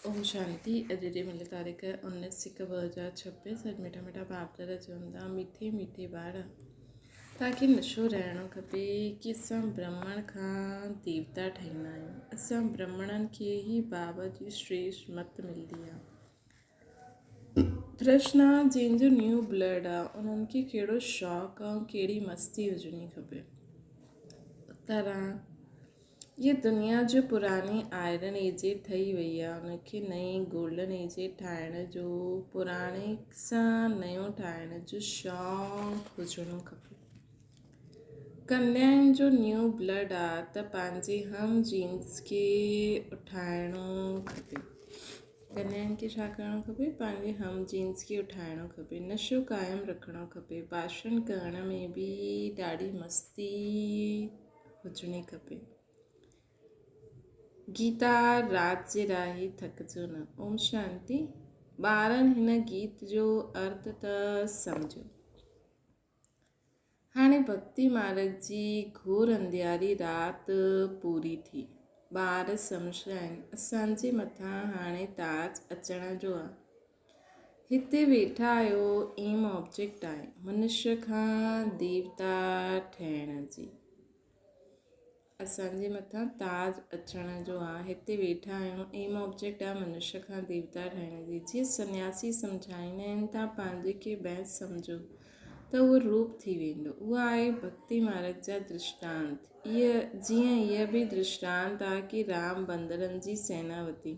ओम शांति। अॼु जी मिले तारीख़ 19/1/2026। अॼु मिठा मिठा बाप दादा चवनि था मीठे मीठे ॿार तव्हांखे नशो रहणो खपे कि असां ब्राह्मण खां देवता ठहींदा आहियूं। असां ब्राह्मणनि खे ई बाबा जी श्रेष्ठ मत मिलंदी आहे। प्रश्न आहे जंहिंजो न्यू ब्लड आहे उन्हनि खे कहिड़ो शौक़ु ऐं कहिड़ी मस्ती हुजणी खपे। उत्तर आहे ये दुनिया जो पुरानी आयरन एज ठही वई आहे, उनखे नई गोल्डन एज ठाहिण जो, पुराणे सां नयो ठाहिण जो शौक़ु हुजणो खपे। कन्याउनि जो न्यू ब्लड आहे त पंहिंजे हम जीन्स खे उठाइणो खपे। कन्याउनि खे छा करणो खपे? पंहिंजे हम जीन्स खे उठाइणो खपे। नशो क़ाइमु रखणो खपे। भाषण करण में बि ॾाढी मस्ती हुजणी खपे। गीता रात जे राही थकिजो न। ओम शांति। ॿारनि हिन गीत जो अर्थ त सम्झो। हाणे भक्ति मार्ग जी घोर अंधियारी राति पूरी थी। ॿार सम्झंदा आहिनि असांजे मथां हाणे ताज अचण जो आहे। हिते वेठा आहियो एम ऑब्जेक्ट आहे मनुष्य खां देवता ठहिण जी। असांजे मथां ताज अचण जो आहे। हिते वेठा आहियूं एम ऑब्जेक्ट आहे मनुष्य खां देवता ठहिण जी। जीअं सन्यासी सम्झाईंदा आहिनि तव्हां पंहिंजे खे बहस सम्झो त उहो रूप थी वेंदो। उहा आहे भक्ति मार्ग जा दृष्टांत। इहा बि दृष्टांत आहे कि राम बंदरनि जी सेनावती।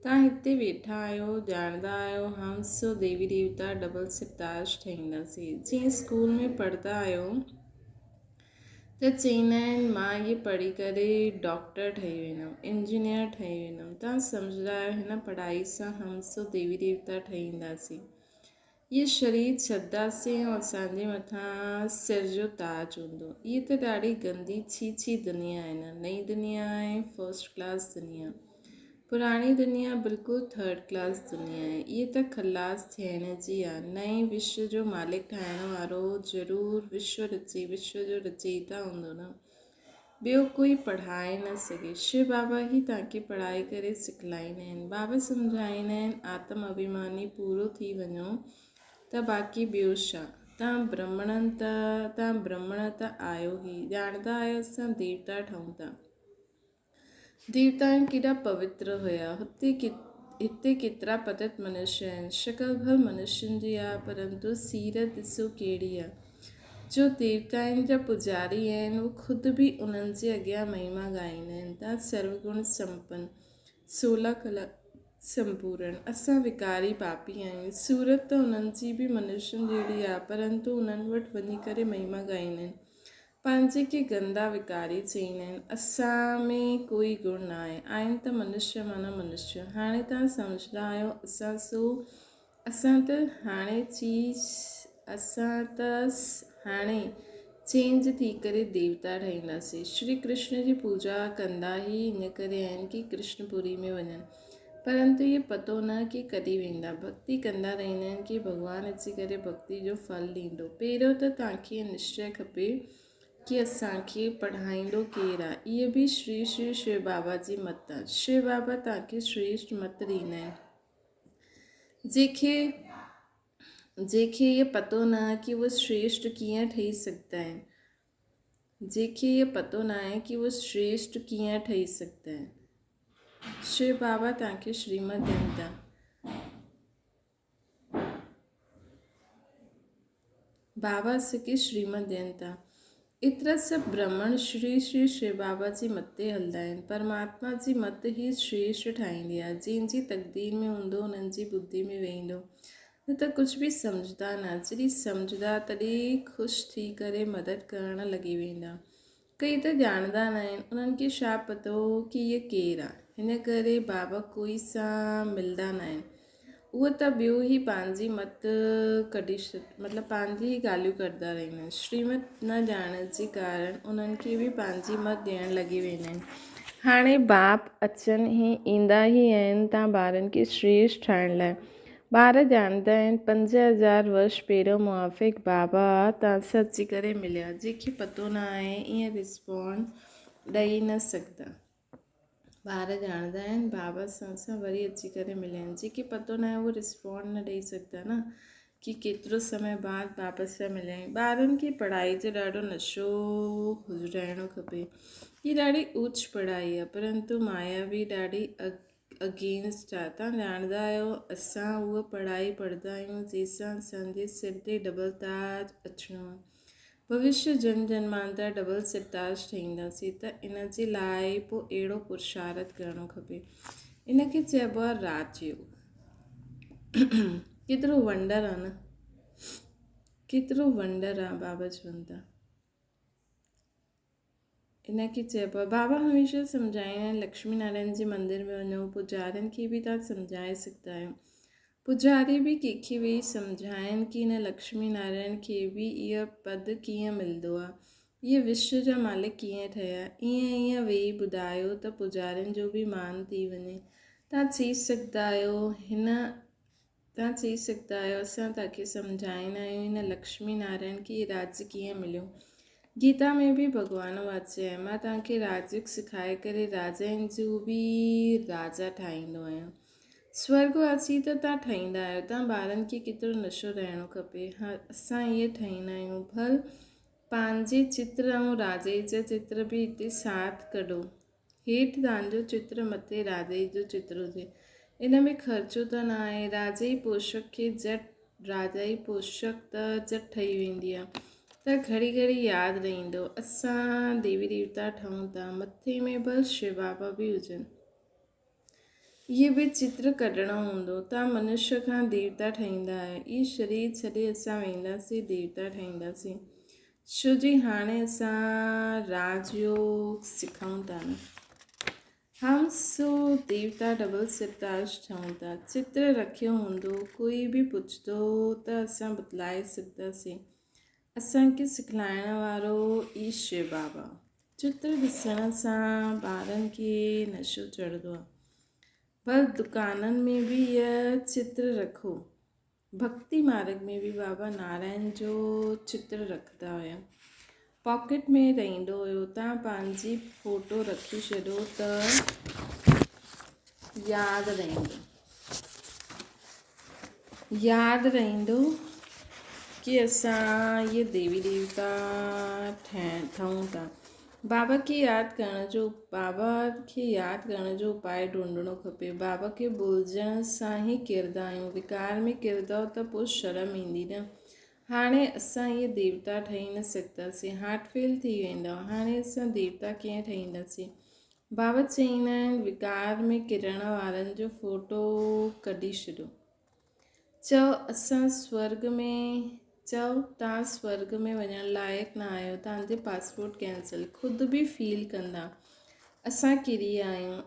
तव्हां हिते वेठा आहियो ॼाणंदा आहियो हम सो देवी देवता डबल सिताश ठहींदासीं। जीअं स्कूल में पढ़ंदा आहियो त चईंदा आहिनि मां इहे पढ़ी करे डॉक्टर ठही वेंदमि, इंजीनियर ठही वेंदमि। तव्हां सम्झंदा आहियो हिन पढ़ाई सां हम सो देवी देवता ठहींदासीं। इहे शरीर छॾंदासीं ऐं असांजे मथां सिर जो ताज हूंदो। इहे त ॾाढी गंदी छी दुनिया आहे न। नई दुनिया आहे फर्स्ट क्लास दुनिया। पुराणी दुनिया बिल्कुलु थर्ड क्लास दुनिया आहे। इहे त खलास थियण जी आहे। नए विश्व जो मालिक ठाहिण वारो ज़रूरु विश्व जो रचयिता हूंदो न। ॿियो कोई पढ़ाए न सघे। शिव बाबा ई तव्हांखे पढ़ाए करे सिखलाईंदा आहिनि। बाबा सम्झाईंदा आहिनि आत्म अभिमानी पूरो थी वञो त बाक़ी ॿियो छा। तव्हां ब्राह्मण त आहियो ई। ॼाणंदा आहियो असां देवता ठहूं था। देवता केॾा पवित्र हुया। हिते केतिरा पतित मनुष्य आहिनि। शकल भर मनुष्यनि जी आहे परंतु सीरत ॾिसो कहिड़ी आहे। जो देवताउनि जा पुजारी आहिनि उहे ख़ुदि बि उन्हनि जे अॻियां महिमा ॻाईंदा आहिनि। तव्हां सर्वगुण संपन्न 16 कला संपूर्ण। असां विकारी पापी आहियूं। सूरत त उन्हनि जी बि मनुष्यनि जहिड़ी आहे परंतु उन्हनि वटि वञी करे महिमा ॻाईंदा आहिनि। पंहिंजे खे गंदा विकारी चईंदा आहिनि। असां में कोई गुण न आहे। आहिनि त मनुष्य माना मनुष्य। हाणे तव्हां सम्झंदा आहियो असां त हाणे चेंज थी करे देवता ठहींदासीं। श्री कृष्ण जी पूजा कंदा ई इन करे आहिनि कि कृष्णपुरी में वञनि परंतु इहे पतो न कि कॾहिं वेंदा। भक्ति कंदा रहंदा आहिनि कि भॻवानु अची करे भक्ति जो फल ॾींदो। पहिरियों त तव्हांखे निश्चय खपे कि असांखे पढ़ाईंदो केरु आहे। इहे बि श्री श्री शिव बाबा जी मत आहे। शिव बाबा तव्हांखे श्रेष्ठ मत ॾींदा आहिनि। जंहिंखे इहे पतो न आहे कि उहे श्रेष्ठ कीअं ठही सघंदा आहिनि। शिव बाबा तव्हांखे श्रीमत ॾियनि था। बाबा असांखे श्रीमत ॾियनि था। एतिरा सभु ब्राह्मण श्री श्री शिव बाबा जी मत ते हलंदा आहिनि। परमात्मा जी मत ई श्रेष्ठ ठाहींदी आहे। जंहिंजी तक़दीर में हूंदो उन्हनि जी बुद्धि में वेंदो। न त कुझु बि सम्झंदा न। जॾहिं सम्झंदा तॾहिं ख़ुशि थी करे मदद करण लॻी वेंदा। कई त ॼाणंदा न आहिनि। उन्हनि खे छा पतो कि इहे केरु आहे। हिन करे बाबा कोई सां मिलंदा न आहिनि। उहे त ॿियो ई पंहिंजी मत पंहिंजी ॻाल्हियूं कंदा रहंदा आहिनि। श्रीमत न ॼाणण जे कारण उन्हनि खे बि पंहिंजी मत ॾियण लॻी वेंदा आहिनि। हाणे बाप ईंदा ई आहिनि तव्हां ॿारनि खे श्रेष्ठ ठाहिण लाइ। ॿार ॼाणंदा आहिनि 5000 वर्ष पहिरियों मुआफ़िक बाबा तव्हां सां अची करे मिलिया। जंहिंखे पतो न आहे ईअं रिस्पॉन्ड ॾेई न सघंदा। ॿार ॼाणंदा आहिनि बाबा सां वरी अची करे मिलनि, जेके पतो न आहे उहो रिस्पॉन्ड न ॾेई सघंदा न कि केतिरो समय बाद वापसि पिया मिलनि। ॿारनि खे पढ़ाई जो ॾाढो नशो रहणो खपे। हीअ ॾाढी ऊच पढ़ाई आहे, परंतु माया बि ॾाढी अगेंस्ट आहे। तव्हां ॼाणंदा आहियो असां उहा पढ़ाई पढ़ंदा आहियूं जंहिंसां असांजे सिर ते डबल ताज अचिणो आहे। भविष्य जन जन्मांतर डबल सिताज ठहींदासीं, त इन जे लाइ पोइ अहिड़ो पुरुषार्थ करणो खपे। इन खे चइबो आहे राजयोग। केतिरो वंडर आहे न, केतिरो वंडर आहे बाबा चवनि था। इन खे चइबो आहे, बाबा हमेशह सम्झाईंदा आहिनि लक्ष्मी नारायण जे मंदर में वञो, पुजारियुनि खे बि तव्हां सम्झाए सघंदा आहियो। पुजारी बि कंहिंखे वेही सम्झाइनि कि हिन लक्ष्मी नारायण खे बि इहा पद कीअं मिलंदो आहे, इहे विश्व जा मालिक कीअं ठहिया, ईअं वेही ॿुधायो त पुजारियुनि जो बि मान थी वञे। तव्हां चई सघंदा आहियो असां तव्हांखे सम्झाईंदा आहियूं हिन लक्ष्मी नारायण खे राज्य कीअं मिलियो। गीता में बि भॻवान वाचे आहे, मां तव्हांखे राजयोग सिखाए करे राजाउनि जो बि राजा ठाहींदो आहियां। स्वर्गवासी त तव्हां ठाहींदा आहियो, तव्हां ॿारनि खे केतिरो नशो रहणो खपे। हा, असां इहे ठाहींदा आहियूं। भल पंहिंजे चित्र ऐं राजे जा चित्र बि हिते साथ कढो। हेठि तव्हांजो चित्र, मथे राजे जो चित्र हुजे। इन में ख़र्चो त न आहे। राजा जी पोशक खे राजा जी पोशक त झटि ठही वेंदी आहे, त घड़ी घड़ी यादि रहंदो असां देवी देवता ठहूं था। मथे में बसि शिव बाबा बि हुजनि, इहे बि चित्र कढणो हूंदो। तव्हां मनुष्य खां देवता ठाहींदा आहियो। इहो शरीर छॾे असां वेंदासीं देवता ठाहींदासीं। छो जी हाणे असां राजयोग सिखूं था न, हम सो देवता डबल सिताज ठहूं था। चित्र रखियो हूंदो, कोई बि पुछंदो त असां बतलाए सघंदासीं। असांखे सिखलाइण वारो ई शिव बाबा। चित्र ॾिसण सां ॿारनि खे नशो चढ़ंदो आहे। पर दुकाननि में बि इहा चित्र रखो। भक्ति मार्ग में बि बाबा नारायण जो चित्र रखंदा हुया। पॉकेट में रहंदो हुयो। तव्हां पंहिंजी फ़ोटो रखी छॾो त यादि रहंदो कि असां इहे देवी देवता ठहूं था। बाबा खे यादि करण जो उपाय ढूंढणो खपे। बाबा खे भुलिजण सां ई किरंदा आहियूं। विकार में किरंदव त पोइ शर्म ईंदी न। हाणे असां इहे देवता ठही न सघंदासीं, हार्ट फेल थी वेंदव। हाणे असां देवता कीअं ठहींदासीं। बाबा चईंदा आहिनि विकार में किरण वारनि जो फ़ोटो कढी छॾियो। चओ तव्हां स्वर्ग में वञण लाइक़ु न आहियो, तव्हांजे पासपोर्ट कैंसिल। ख़ुदि बि फील कंदा असां किरी आहियूं।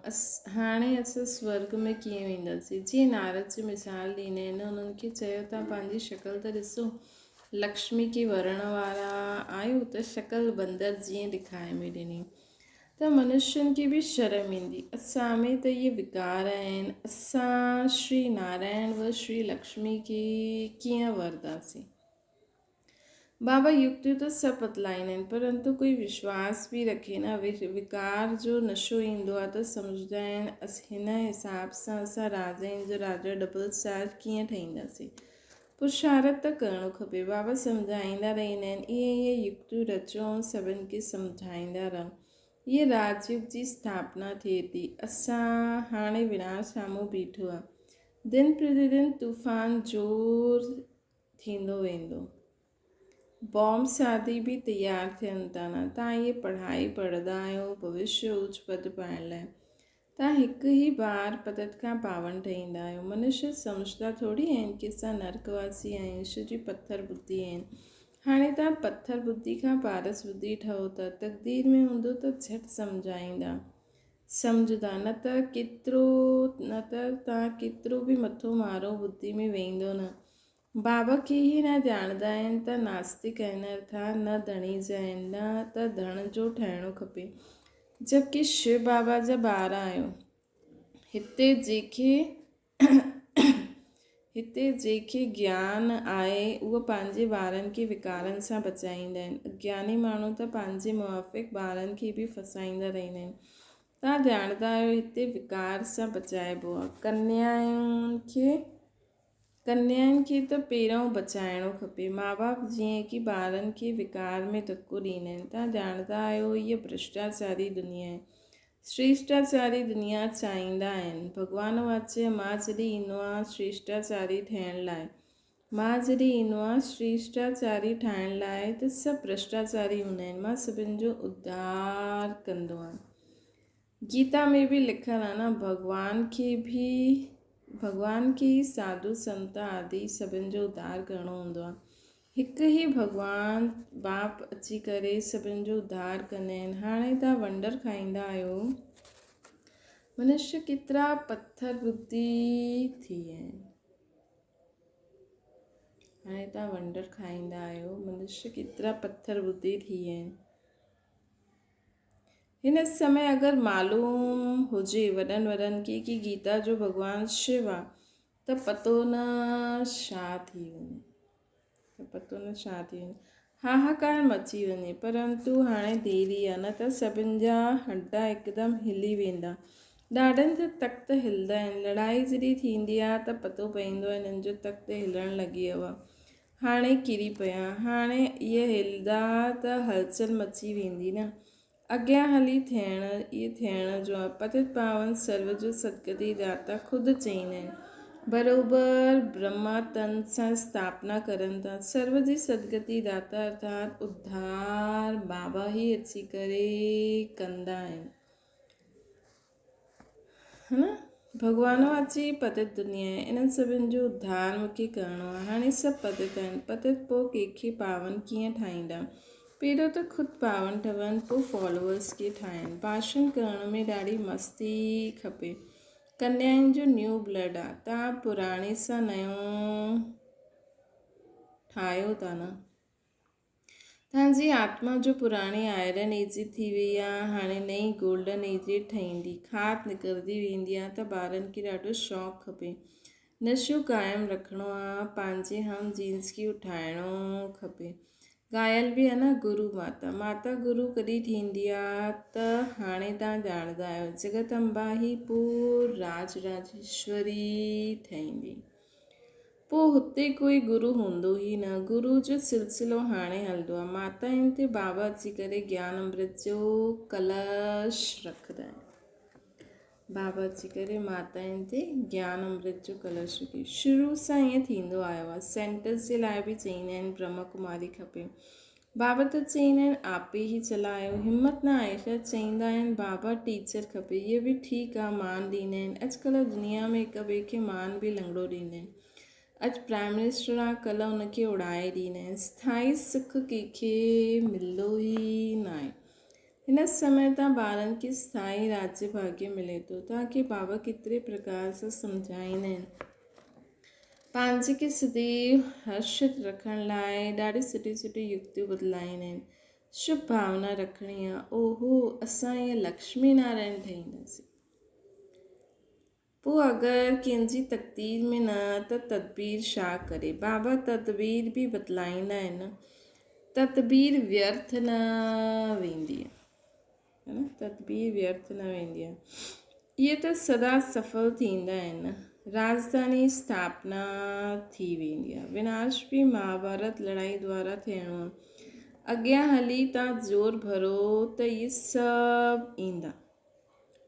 हाणे असां स्वर्ग में कीअं वेंदासीं। जीअं नारद जी मिसाल ॾींदा आहिनि, उन्हनि खे चयो तव्हां पंहिंजी शकल त ॾिसो, लक्ष्मी खे वरण वारा आहियो त शकल बंदर जीअं ॾेखारे में ॾिनी, त मनुष्यनि खे बि शर्म ईंदी। असां में त इहे विकार आहिनि। असां श्री नारायण व श्री लक्ष्मी खे कीअं वरदासीं। बाबा युक्तियूं त सभु बतलाईंदा आहिनि, परंतु कोई विश्वास बि रखे न। विकार जो नशो ईंदो आहे त सम्झंदा आहिनि हिन हिसाब सां असां राजाउनि जो राजा डबल स्टार कीअं ठाहींदासीं। पुरुषार्थ त करणो खपे। बाबा सम्झाईंदा रहंदा आहिनि, इहे युक्तियूं रचो ऐं सभिनि खे सम्झाईंदा रहो। इहे राजयोग जी स्थापना थिए थी। असां हाणे विनाश साम्हूं बीठो आहे। दिन प्रतिदिन तूफ़ान ज़ोर थींदो वेंदो। बॉम्ब सादी बि तयारु थियनि था न। तव्हां इहे पढ़ाई पढ़ंदा आहियो भविष्य ऊच पद पाइण लाइ। तव्हां हिकु ई बार पदत खां पावन ठहींदा आहियो। मनुष्य सम्झंदा थोरी आहिनि कि असां नरकवासी आहियूं। ईश्वर जी पत्थर बुद्धि आहिनि। हाणे तव्हां पत्थर बुद्धि खां पारस बुद्धि ठहो था। तक़दीर में हूंदो त झटि सम्झंदा, न त तव्हां केतिरो बि मथो मारो बुद्धि में वेंदो न। बाबा खे ई न ॼाणंदा आहिनि त नास्तिक आहिनि, अर्थात न धणी जा आहिनि, न त धण जो ठहिणो खपे। जबकि शिव बाबा जा ॿार आहियो। हिते जेके ज्ञान आहे उहो पंहिंजे ॿारनि खे विकारनि सां बचाईंदा आहिनि। अज्ञानी माण्हू त पंहिंजे मुआफ़िक़ ॿारनि खे बि फसाईंदा रहंदा आहिनि। तव्हां ॼाणंदा आहियो हिते विकार सां बचाइबो आहे। कन्याउनि खे त पहिरों बचाइणो खपे। माउ बाप जीअं कि ॿारनि खे विकार में धको ॾींदा आहिनि। तव्हां ॼाणंदा आहियो हीअ भ्रष्टाचारी दुनिया आहे। श्रेष्टाचारी दुनिया चाहींदा आहिनि। भॻवान वाचे मां जॾहिं ईंदो आहे श्रेष्टाचारी ठहिण लाइ, श्रेष्टाचारी ठाहिण लाइ त सभु भ्रष्टाचारी हूंदा आहिनि। मां सभिनि जो उद्धार कंदो आहियां। गीता में बि लिखियलु आहे न, भॻवान खे ई साधु संत आदि सभिनि जो उद्धार करिणो हूंदो आहे। हिकु ई भॻवान बाप अची करे सभिनि जो उद्धार कंदा आहिनि। हाणे तव्हां वंडर खाईंदा आहियो, मनुष्य केतिरा पत्थर बुद्धि थी विया आहिनि। हाणे तव्हां वंडर खाईंदा आहियो, मनुष्य केतिरा पत्थर बुद्धि थी विया आहिनि। हिन समय अगरि मालूम हुजे वॾनि खे कि गीता जो भॻवानु शिव आहे त पतो न छा थी वञे, हाहाकार मची वञे। परंतु हाणे देरी आहे, न त सभिनि जा हड्डा हिकदमि हिली वेंदा। ॾाढनि जा तख़्त हिलंदा आहिनि। लड़ाई जॾहिं थींदी आहे त पतो पवंदो आहे हिननि जो तख़्त हिलणु लॻी वियो आहे, हाणे किरी पिया। हाणे इहे हिलंदा त हलचल मची वेंदी न। अॻियां हली थियण जो आहे। पतित पावन सर्व जो सदगति दाता ख़ुदि चईंदा आहिनि। बरोबर ब्रह्मा तन सां स्थापना करनि था। सर्व जी सदगति दाता अर्थात उद्धार बाबा ई अची करे कंदा आहिनि, है न। भॻवान वाची पतित दुनिया आहे। इन्हनि सभिनि जो उद्धार मूंखे करिणो आहे। हाणे सभु पतित आहिनि। पतित पोइ कंहिंखे पावन कीअं ठाहींदा? पहिरियों त ख़ुदि पावन ठहनि, पोइ फॉलोअर्स खे ठाहिनि। भाषण करण में ॾाढी मस्ती खपे। कन्याउनि जो न्यू ब्लड आहे। तव्हां पुराणे सां नयो ठाहियो था न। तव्हांजी आत्मा जो पुराणी आयरन एज थी वई आहे, हाणे नई गोल्डन एज ठहींदी। खाद निकिरंदी वेंदी आहे त ॿारनि खे ॾाढो शौक़ु खपे। नशो क़ाइमु रखिणो आहे, पंहिंजे हम जीन्स खे उठाइणो खपे। ॻायल बि आहे न, गुरु माता गुरु कॾहिं थींदी आहे त हाणे तव्हां ॼाणंदा आहियो, जगदम्बा ई पोइ राजराजेश्वरी ठहींदी। पोइ हुते कोई गुरु हूंदो ई न। गुरु जो सिलसिलो हाणे हलंदो आहे। माताउनि ते बाबा अची करे ज्ञान अमृत जो कलश रखंदा आहिनि। बाबा अची करे माताउनि ते ज्ञान अमृत जो कलश रखी। शुरू सां ईअं थींदो आयो आहे। सेंटर्स जे लाइ बि चईंदा आहिनि ब्रह्म कुमारी खपे। बाबा त चईंदा आहिनि आपे ई चलायो। हिमत न आहे छा? चईंदा आहिनि बाबा टीचर खपे। इहे बि ठीकु आहे, मान ॾींदा आहिनि। अॼुकल्ह दुनिया में हिक ॿिए खे मान बि लंगड़ो ॾींदा आहिनि। अॼु प्राइम मिनिस्टर आहे, कल्ह हुनखे उड़ाए ॾींदा आहिनि। स्थाई सुख कंहिंखे मिलंदो ई न आहे। हिन समय तां ॿारनि खे स्थाई राज्य भाग्य मिले थो। तव्हांखे बाबा केतिरे प्रकार सां सम्झाईंदा आहिनि। पंहिंजे खे सदैव हर्षित रखण लाइ ॾाढी सुठी युक्तियूं बदिलाईंदा आहिनि। शुभ भावना रखणी आहे। ओहो, असां ईअं लक्ष्मी नारायण ठहींदासीं। पोइ अगरि कंहिंजी तक़दीर में न त तदबीर छा करे? बाबा तदबीर बि बदिलाईंदा आहिनि। तदबीर व्यर्थ न वेंदी आहे, तदबीर व्यर्थ न वेंदी आहे। इहे त सदा सफल थींदा आहिनि। राजधानी स्थापना थी वेंदी आहे। विनाश बि महाभारत लड़ाई द्वारा थियणो आहे। अॻियां हली तव्हां ज़ोर भरो त इहे सभु ईंदा।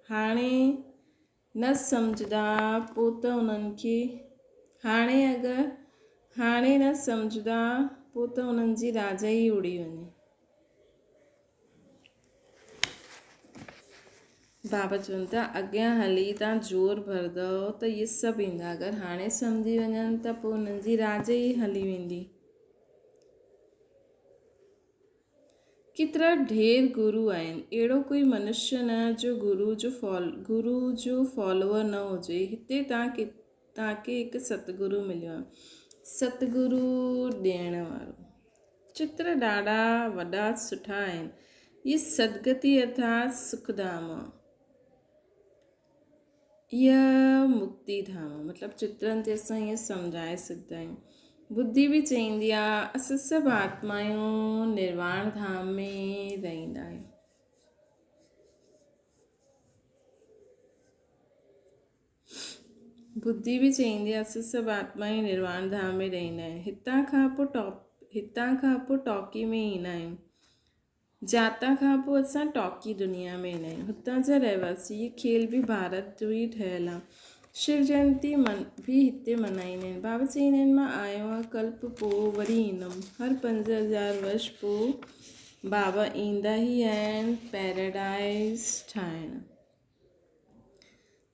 हाणे न सम्झंदा पोइ त उन्हनि खे हाणे न सम्झंदा पोइ त उन्हनि जी राजा ई उड़ी वञे। बाबा चवनि था अॻियां हली तव्हां ज़ोर भरंदव त इहे सभु ईंदा। अगरि हाणे सम्झी वञनि त पोइ उन्हनि जी राजा ई हली वेंदी। केतिरा ढेर गुरु आहिनि। अहिड़ो कोई मनुष्य न जो गुरु जो फॉलोअर न हुजे। हिते तव्हांखे हिकु सतगुरु मिलियो आहे। सतगुरु ॾियण वारो। चित्र ॾाढा वॾा सुठा आहिनि। इहे सदगति अर्थात सुखधाम आहे। इहा मुक्ति धाम आहे। मतिलबु चित्रनि ते असां ईअं सम्झाए सघंदा आहियूं। बुद्धि बि चईंदी आहे असां सभु आत्मायूं निर्वाण धाम में रहंदा आहियूं। बुद्धि बि चईंदी आहे असां सभु आत्मा ई निर्वाण धाम में रहंदा आहियूं। हितां खां पोइ टॉकी में ईंदा आहियूं। जाता खां पोइ असां टॉकी दुनिया में ईंदा आहियूं। हुतां जा रहवासी इहे खेल बि भारत जो ई ठहियलु आहे। शिव जयंती बि हिते मल्हाईंदा आहिनि। बाबा चईंदा आहिनि मां आयो आहियां कल्प पोइ वरी ईंदुमि। हर 5000 वर्ष पोइ बाबा ईंदा ई आहिनि पैराडाइज़ ठाहिणु।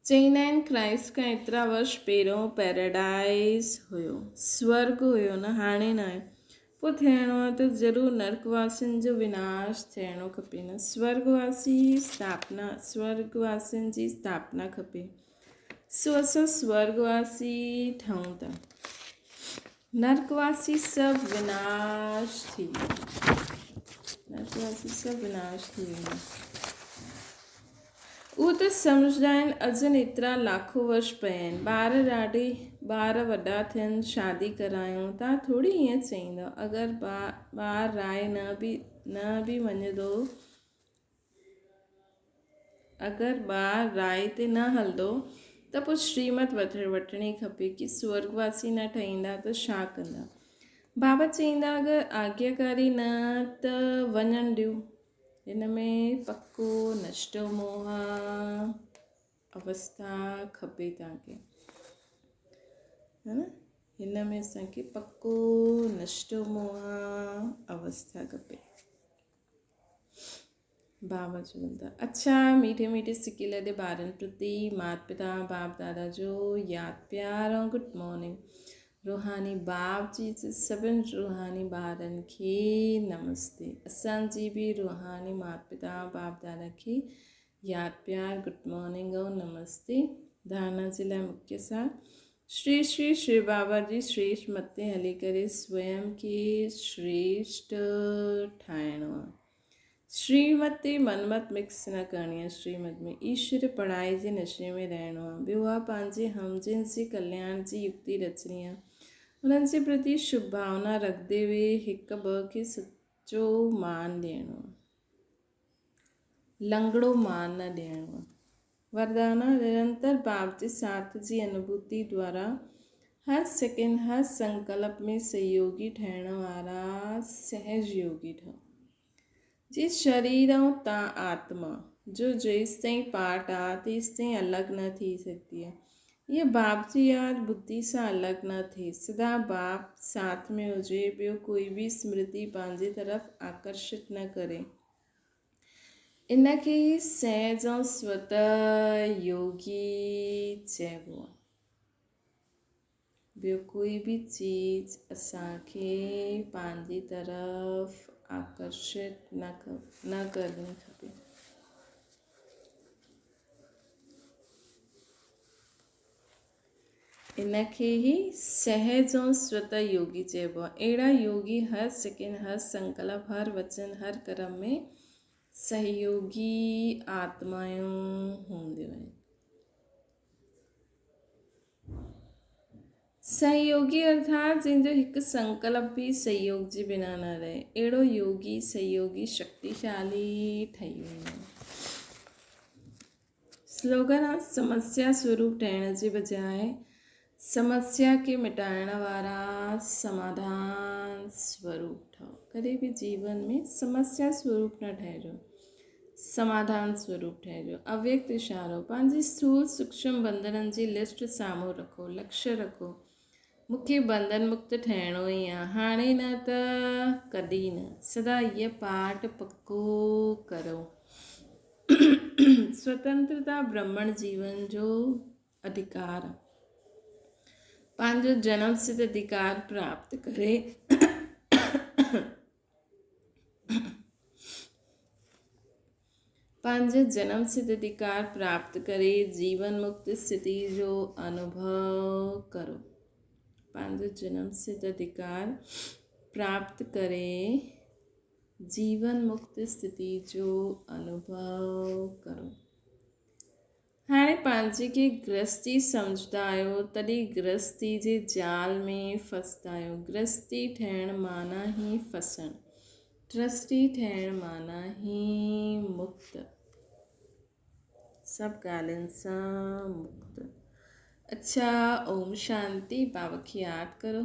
चईंदा आहिनि क्राइस्ट खां एतिरा वर्ष पहिरियों पैराडाइज़ हुयो, स्वर्ग हुयो न, हाणे न आहे। पोइ थियणो आहे त ज़रूरु नर्कवासियुनि जो विनाश थियणो खपे न। स्वर्गवासियुनि जी स्थापना खपे। सो असां स्वर्गवासी ठहूं था। नर्कवासी सभु विनाश थी वेंदा। उहो त सम्झंदा आहिनि अजनि एतिरा लाखो वर्ष पिया आहिनि। ॿार वॾा थियनि, शादी करायूं, तव्हां थोरी ईअं चईंदव। अगरि ॿार राय न बि वञंदो, अगरि ॿार राय ते न हलंदो त पोइ श्रीमत वठणी खपे कि स्वर्गवासी न ठहींदा त छा कंदा। बाबा चईंदा अगरि आज्ञाकारी न त वञणु ॾियो। हिन में पक्को नष्टो मोह अवस्था खपे तव्हांखे, है न। हिन में असांखे पक्को नष्टो मोह अवस्था खपे। बाबा चवंदा अच्छा मीठे मीठे सिके लदे ॿारनि प्रति माता पिता बाप दादा जो यादि प्यार ऐं गुड मॉर्निंग। रूहानी बाप जी सभिनि रूहानी ॿारनि खे नमस्ते। असांजी बि रूहानी माता पिता बाप दादा खे यादि प्यार गुड मॉर्निंग ऐं नमस्ते। धारणा जे लाइ मुख्य सार श्री श्री श्री बाबा जी श्रेष्ठ मथे हली करे स्वयं खे श्रेष्ठ ठाहिणो आहे। श्रीमत ते मनमत मिक्स न करणी आहे। श्रीमत में ईश्वर पढ़ाई जे नशे में रहणो आहे। ॿियो आहे पंहिंजे हमजिन जे कल्याण जी युक्ति रचणी आहे। उन्हनि जे प्रति शुभ भावना रखंदे हुए हिकु ॿ खे सचो मान ॾियणो आहे, लंगड़ो मान न ॾियणो आहे। वरदाना निरंतर बाप जे साथ जी अनुभूति द्वारा हर सेकेंड हर संकल्प में सहयोगी ठहिण वारा सहजयोगी ठहो। जी शरीर ऐं तव्हां आत्मा जो जेसि ताईं पार्ट आहे तेसि ताईं अलॻि न थी सघंदी आहे। ये बाप जी यादि बुद्धि सां अलॻि न थिए। सदा बाप साथ में हुजे, ॿियो कोई बि स्मृति पंहिंजे तरफ़ आकर्षित न करे। इनखे ई सहज ऐं स्वतः योगी चइबो आहे। ॿियो कोई बि चीज़ असांखे पंहिंजी तरफ़ आकर्षित न करणी खपे। इनखे ई सहज ऐं स्वतः योगी चइबो आहे। अहिड़ा योगी हर सेकेंड हर संकल्प हर वचन हर कर्म में सहयोगी आत्मायूं हूंदियूं आहिनि। सहयोगी अर्थात जंहिंजो हिकु संकल्प बि सहयोग जे बिना न रहे। अहिड़ो योगी सहयोगी शक्तिशाली ठही वेंदो आहे। स्लोगन आहे समस्या स्वरूप ठहिण जे बजाय समस्या खे मिटाइण वारा समाधान स्वरूप ठहो। कॾहिं बि जीवन में समस्या स्वरूप न ठहिजो, समाधान स्वरूप ठहिजो। अव्यक्त इशारो पंहिंजी स्थूल सूक्ष्म बंधननि जी लिस्ट साम्हूं रखो। लक्ष्य रखो मूंखे बंधन मुक्त ठहिणो ई आहे, हाणे न त कॾहिं न। सदा इहा पाठ पक्को करो। स्वतंत्रता ब्रह्मण जीवन जो अधिकार आहे। पंहिंजो जन्म सिद्ध अधिकार प्राप्त करे पंहिंजे जन्म सिद्ध अधिकार प्राप्त करे जीवन मुक्त स्थिति जो अनुभव करो। पंहिंजो जन्म सिद्ध अधिकार प्राप्त करे जीवन मुक्त स्थिति जो अनुभव करो। हाणे पंहिंजे खे गृहस्थी सम्झंदा आहियो तॾहिं गृहस्थी जे जाल में फसंदा आहियो। गृहस्थी ठहिण माना ई फसणु, ट्रस्टी ठहिण माना ई मुक्त, सभु ॻाल्हियुनि सां मुक्त। अच्छा, ओम शांति, बाबा की याद करो।